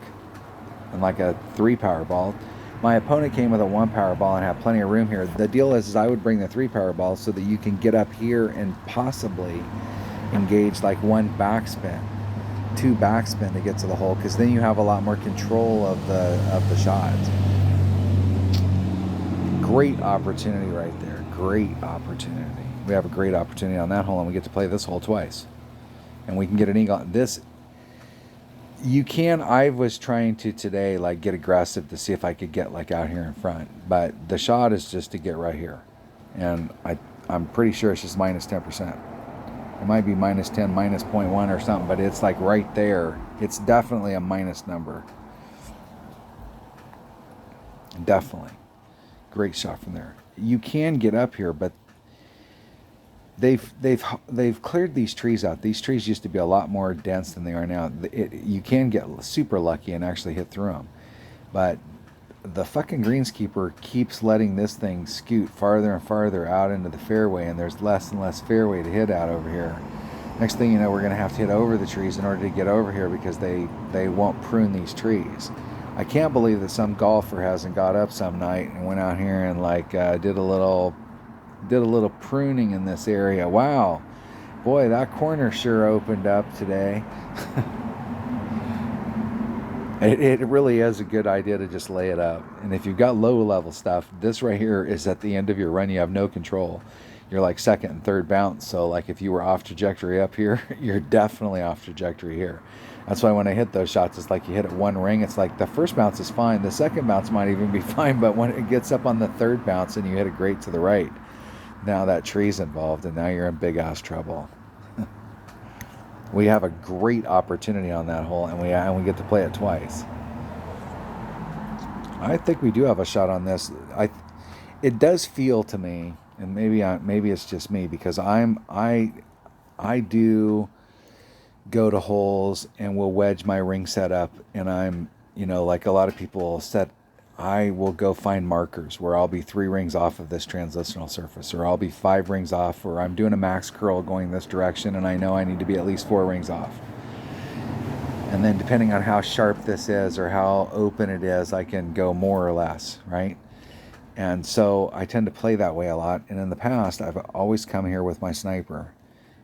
And like a 3 power ball. My opponent came with a 1 power ball and had plenty of room here. The deal is I would bring the 3 power ball so that you can get up here and possibly engage like 1 backspin, 2 backspin to get to the hole, because then you have a lot more control of the shot. Great opportunity right there. Great opportunity. We have a great opportunity on that hole, and we get to play this hole twice. And we can get an eagle. This, you can, I was trying to today like get aggressive to see if I could get like out here in front. But the shot is just to get right here. And I'm pretty sure it's just minus 10%. It might be minus 10, minus 0.1 or something, but it's like right there. It's definitely a minus number. Definitely. Great shot from there. You can get up here, but they've cleared these trees out. These trees used to be a lot more dense than they are now. You can get super lucky and actually hit through them, but the fucking greenskeeper keeps letting this thing scoot farther and farther out into the fairway, and there's less and less fairway to hit out over here. Next thing you know, we're going to have to hit over the trees in order to get over here because they won't prune these trees. I can't believe that some golfer hasn't got up some night and went out here and like did a little pruning in this area. Wow, boy, that corner sure opened up today. It really is a good idea to just lay it up. And if you've got low level stuff, this right here is at the end of your run. You have no control. You're like second and third bounce. So like if you were off trajectory up here, you're definitely off trajectory here. That's why when I hit those shots, it's like you hit it one ring. It's like the first bounce is fine. The second bounce might even be fine. But when it gets up on the third bounce and you hit it great to the right, now that tree's involved and now you're in big ass trouble. We have a great opportunity on that hole, and we get to play it twice. I think we do have a shot on this. It does feel to me, and maybe it's just me, because I do go to holes and will wedge my ring set up, and I'm like a lot of people set. I will go find markers where I'll be 3 rings off of this transitional surface, or I'll be 5 rings off, or I'm doing a max curl going this direction and I know I need to be at least 4 rings off. And then depending on how sharp this is or how open it is, I can go more or less, right? And so I tend to play that way a lot. And in the past, I've always come here with my sniper.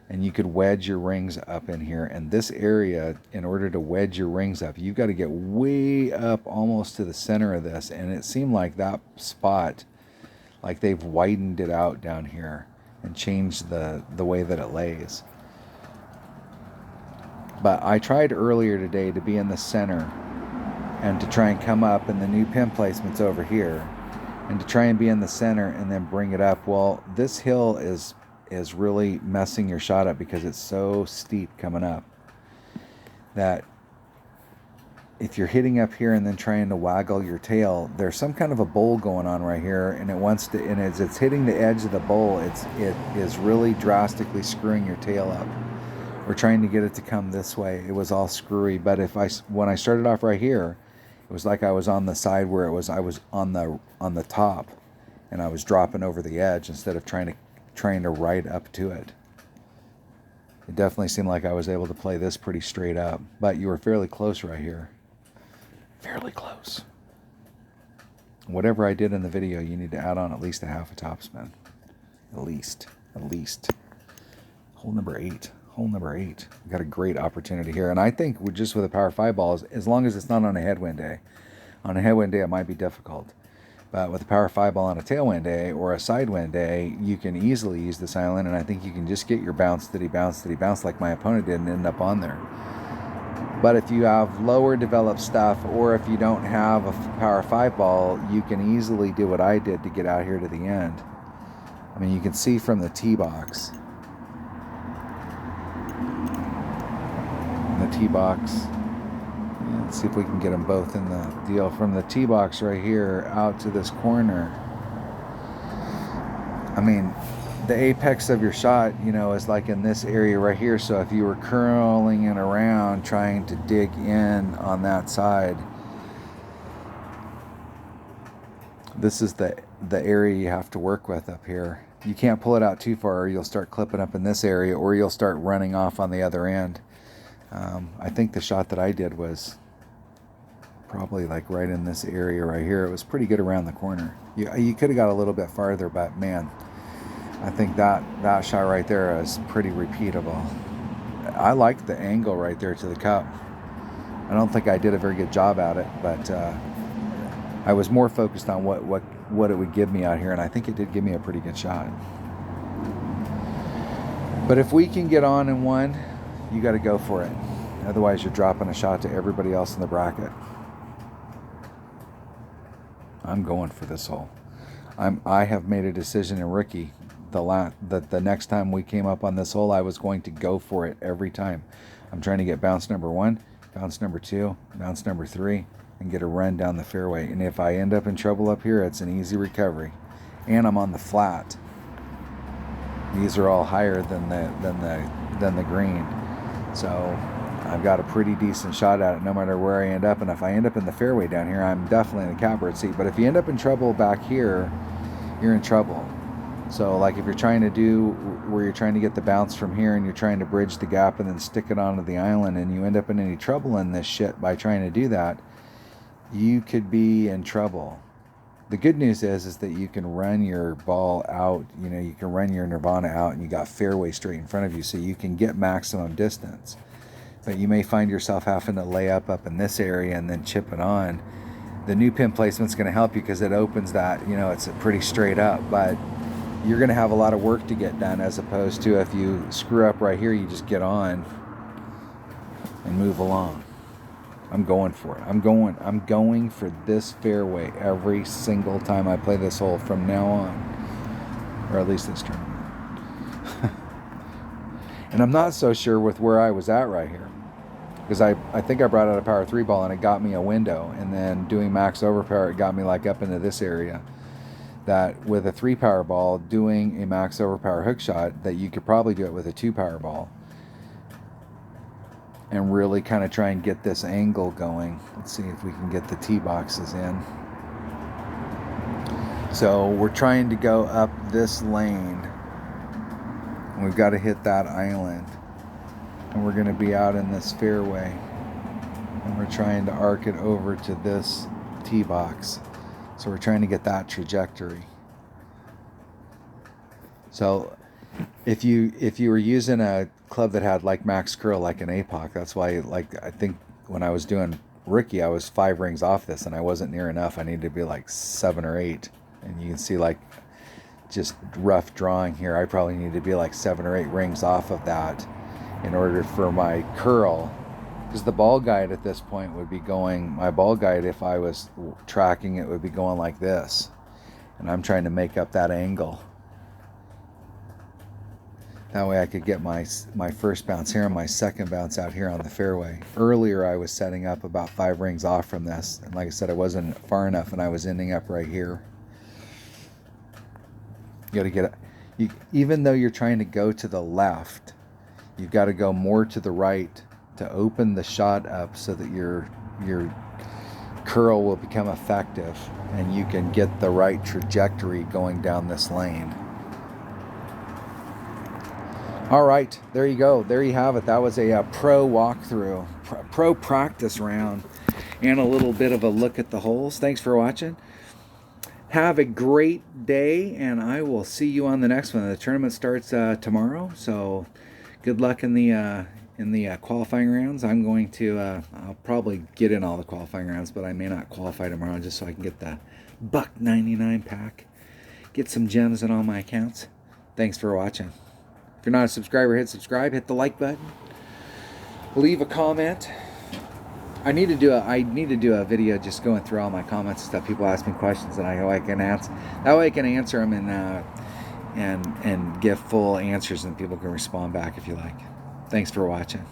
And you could wedge your rings up in here. And this area, in order to wedge your rings up, you've got to get way up almost to the center of this. And it seemed like that spot, like they've widened it out down here and changed the way that it lays. But I tried earlier today to be in the center and to try and come up, and the new pin placement's over here, and to try and be in the center and then bring it up. Well, this hill is really messing your shot up because it's so steep coming up that if you're hitting up here and then trying to waggle your tail, there's some kind of a bowl going on right here, and as it's hitting the edge of the bowl, it is really drastically screwing your tail up. We're trying to get it to come this way. It was all screwy, but when I started off right here, it was like I was on the side where I was on the top, and I was dropping over the edge instead of trying to ride up to it. It definitely seemed like I was able to play this pretty straight up, but you were fairly close right here. Fairly close. Whatever I did in the video, you need to add on at least a half a topspin. At least. Hole number 8. We've got a great opportunity here. And I think just with a power 5 ball, as long as it's not on a headwind day. On a headwind day, it might be difficult. But with a power 5 ball on a tailwind day or a sidewind day, you can easily use this island, and I think you can just get your bounce like my opponent did and end up on there. But if you have lower developed stuff, or if you don't have a power 5 ball, you can easily do what I did to get out here to the end. I mean, you can see from the tee box. Let's see if we can get them both in the deal. From the tee box right here out to this corner. I mean, the apex of your shot, is like in this area right here. So if you were curling it around trying to dig in on that side, this is the area you have to work with up here. You can't pull it out too far, or you'll start clipping up in this area, or you'll start running off on the other end. I think the shot that I did was probably like right in this area right here. It was pretty good around the corner. You could have got a little bit farther, but man, I think that shot right there is pretty repeatable. I liked the angle right there to the cup. I don't think I did a very good job at it, but I was more focused on what it would give me out here, and I think it did give me a pretty good shot. But if we can get on in one, you got to go for it. Otherwise, you're dropping a shot to everybody else in the bracket. I'm going for this hole. I have made a decision in rookie that the next time we came up on this hole, I was going to go for it every time. I'm trying to get bounce number 1, bounce number 2, bounce number 3, and get a run down the fairway. And if I end up in trouble up here, it's an easy recovery. And I'm on the flat. These are all higher than the green. So I've got a pretty decent shot at it no matter where I end up. And if I end up in the fairway down here, I'm definitely in the catbird seat. But if you end up in trouble back here, you're in trouble. So like if you're trying to do where you're trying to get the bounce from here and you're trying to bridge the gap and then stick it onto the island, and you end up in any trouble in this shit by trying to do that, you could be in trouble. The good news is that you can run your ball out, you know, you can run your Nirvana out and you got fairway straight in front of you, so you can get maximum distance. But you may find yourself having to lay up in this area and then chip it on. The new pin placement's going to help you because it opens that, you know, it's pretty straight up, but you're going to have a lot of work to get done, as opposed to if you screw up right here, you just get on and move along. I'm going for it. I'm going for this fairway every single time I play this hole from now on, or at least this tournament. And I'm not so sure with where I was at right here, because I think I brought out a power 3 ball and it got me a window, and then doing max overpower, it got me like up into this area. That with a 3 power ball, doing a max overpower hook shot, that you could probably do it with a 2 power ball and really kind of try and get this angle going. Let's see if we can get the tee boxes in. So we're trying to go up this lane, and we've got to hit that island, and we're going to be out in this fairway, and we're trying to arc it over to this tee box. So we're trying to get that trajectory. So if you were using a club that had like max curl, like an APOC, that's why, like, I think when I was doing rookie, I was 5 rings off this and I wasn't near enough. I needed to be like 7 or 8. And you can see, like, just rough drawing here, I probably need to be like 7 or 8 rings off of that in order for my curl. Because the ball guide at this point would be going, my ball guide, if I was tracking it, would be going like this. And I'm trying to make up that angle. That way I could get my first bounce here and my second bounce out here on the fairway. Earlier I was setting up about 5 rings off from this. And like I said, I wasn't far enough and I was ending up right here. You got to get it. Even though you're trying to go to the left, you've got to go more to the right to open the shot up so that your curl will become effective and you can get the right trajectory going down this lane. All right, there you go. There you have it. That was a pro walkthrough, pro practice round, and a little bit of a look at the holes. Thanks for watching. Have a great day, and I will see you on the next one. The tournament starts tomorrow, so good luck in the qualifying rounds. I'm going to, I'll probably get in all the qualifying rounds, but I may not qualify tomorrow just so I can get the $1.99 pack. Get some gems in all my accounts. Thanks for watching. If you're not a subscriber, hit subscribe, hit the like button, leave a comment. I need to do a video just going through all my comments and stuff. People ask me questions and I can answer. That way I can answer them and give full answers and people can respond back if you like. Thanks for watching.